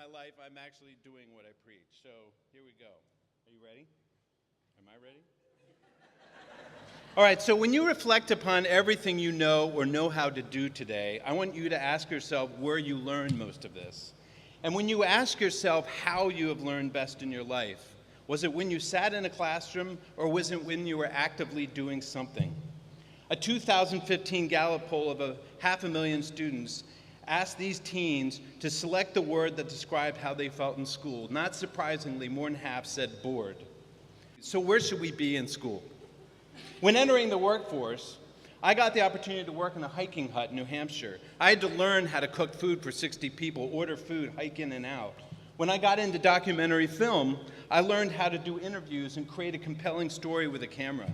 my life, I'm actually doing what I preach. So here we go. Are you ready? Am I ready? All right, so when you reflect upon everything you know or know how to do today, I want you to ask yourself where you learned most of this. And when you ask yourself how you have learned best in your life, was it when you sat in a classroom or was it when you were actively doing something? A 2015 Gallup poll of 500,000 students asked these teens to select the word that described how they felt in school. Not surprisingly, more than half said bored. So where should we be in school? When entering the workforce, I got the opportunity to work in a hiking hut in New Hampshire. I had to learn how to cook food for 60 people, order food, hike in and out. When I got into documentary film, I learned how to do interviews and create a compelling story with a camera.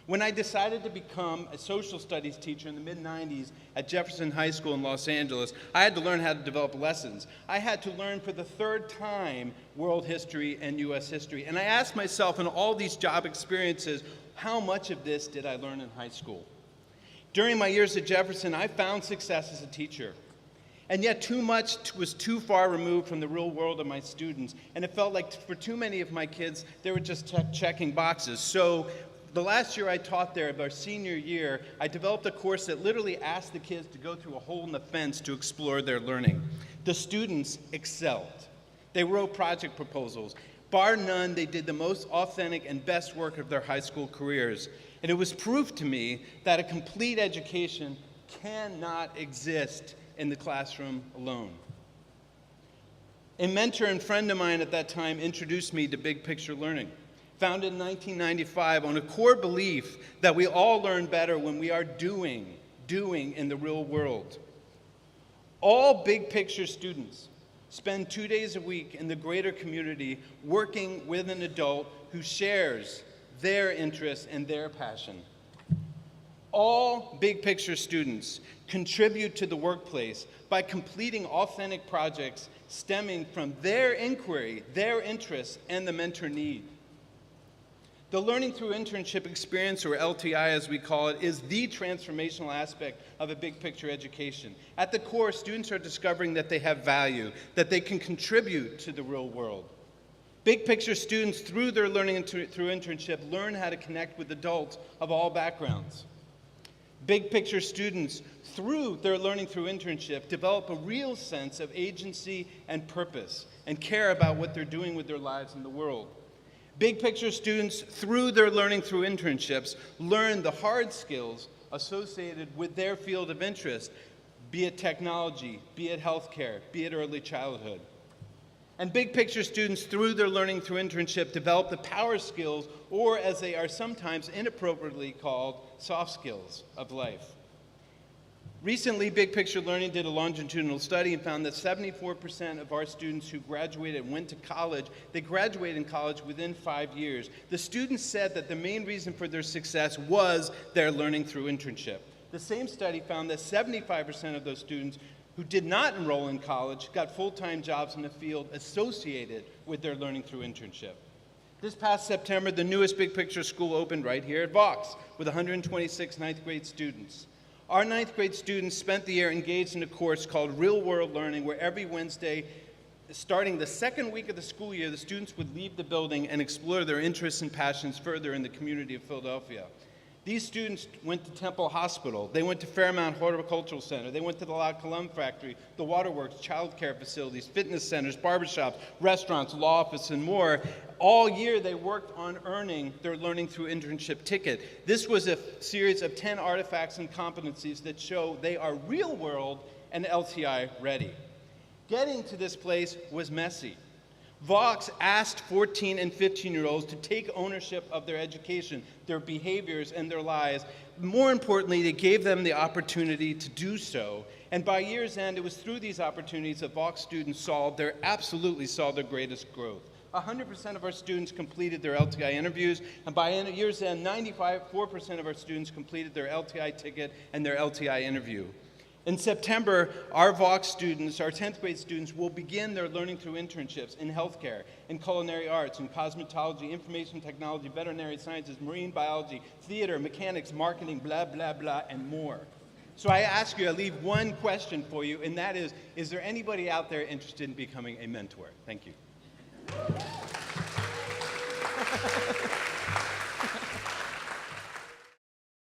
When I decided to become a social studies teacher in the mid-90s at Jefferson High School in Los Angeles, I had to learn how to develop lessons. I had to learn for the third time world history and U.S. history. And I asked myself in all these job experiences, how much of this did I learn in high school? During my years at Jefferson, I found success as a teacher. And yet too much was too far removed from the real world of my students. And it felt like for too many of my kids, they were just checking boxes. So the last year I taught there, our senior year, I developed a course that literally asked the kids to go through a hole in the fence to explore their learning. The students excelled. They wrote project proposals. Bar none, they did the most authentic and best work of their high school careers. And it was proof to me that a complete education cannot exist in the classroom alone. A mentor and friend of mine at that time introduced me to big picture learning, founded in 1995 on a core belief that we all learn better when we are doing in the real world. All big picture students spend 2 days a week in the greater community working with an adult who shares their interests and their passion. All big picture students contribute to the workplace by completing authentic projects stemming from their inquiry, their interests, and the mentor need. The Learning Through Internship experience, or LTI as we call it, is the transformational aspect of a big picture education. At the core, students are discovering that they have value, that they can contribute to the real world. Big picture students, through their Learning Through Internship, learn how to connect with adults of all backgrounds. Big picture students, through their Learning Through Internship, develop a real sense of agency and purpose and care about what they're doing with their lives in the world. Big picture students, through their Learning Through Internships, learn the hard skills associated with their field of interest, be it technology, be it healthcare, be it early childhood. And big picture students, through their Learning Through Internship, develop the power skills, or as they are sometimes inappropriately called, soft skills of life. Recently, Big Picture Learning did a longitudinal study and found that 74% of our students who graduated and went to college, they graduated in college within 5 years. The students said that the main reason for their success was their Learning Through Internship. The same study found that 75% of those students who did not enroll in college got full-time jobs in the field associated with their Learning Through Internship. This past September, the newest Big Picture school opened right here at Vaux with 126 ninth grade students. Our ninth grade students spent the year engaged in a course called Real World Learning, where every Wednesday, starting the second week of the school year, the students would leave the building and explore their interests and passions further in the community of Philadelphia. These students went to Temple Hospital, they went to Fairmount Horticultural Center, they went to the La Colombe Factory, the waterworks, child care facilities, fitness centers, barbershops, restaurants, law office, and more. All year they worked on earning their Learning Through Internship ticket. This was a series of 10 artifacts and competencies that show they are real world and LTI ready. Getting to this place was messy. Vaux asked 14 and 15-year-olds to take ownership of their education, their behaviors, and their lives. More importantly, they gave them the opportunity to do so. And by year's end, it was through these opportunities that Vaux students absolutely saw their greatest growth. 100% of our students completed their LTI interviews, and by year's end, 94% of our students completed their LTI ticket and their LTI interview. In September, our Vaux students, our 10th grade students, will begin their Learning Through Internships in healthcare, in culinary arts, in cosmetology, information technology, veterinary sciences, marine biology, theater, mechanics, marketing, blah, blah, blah, and more. So I ask you, I leave one question for you, and that is there anybody out there interested in becoming a mentor? Thank you.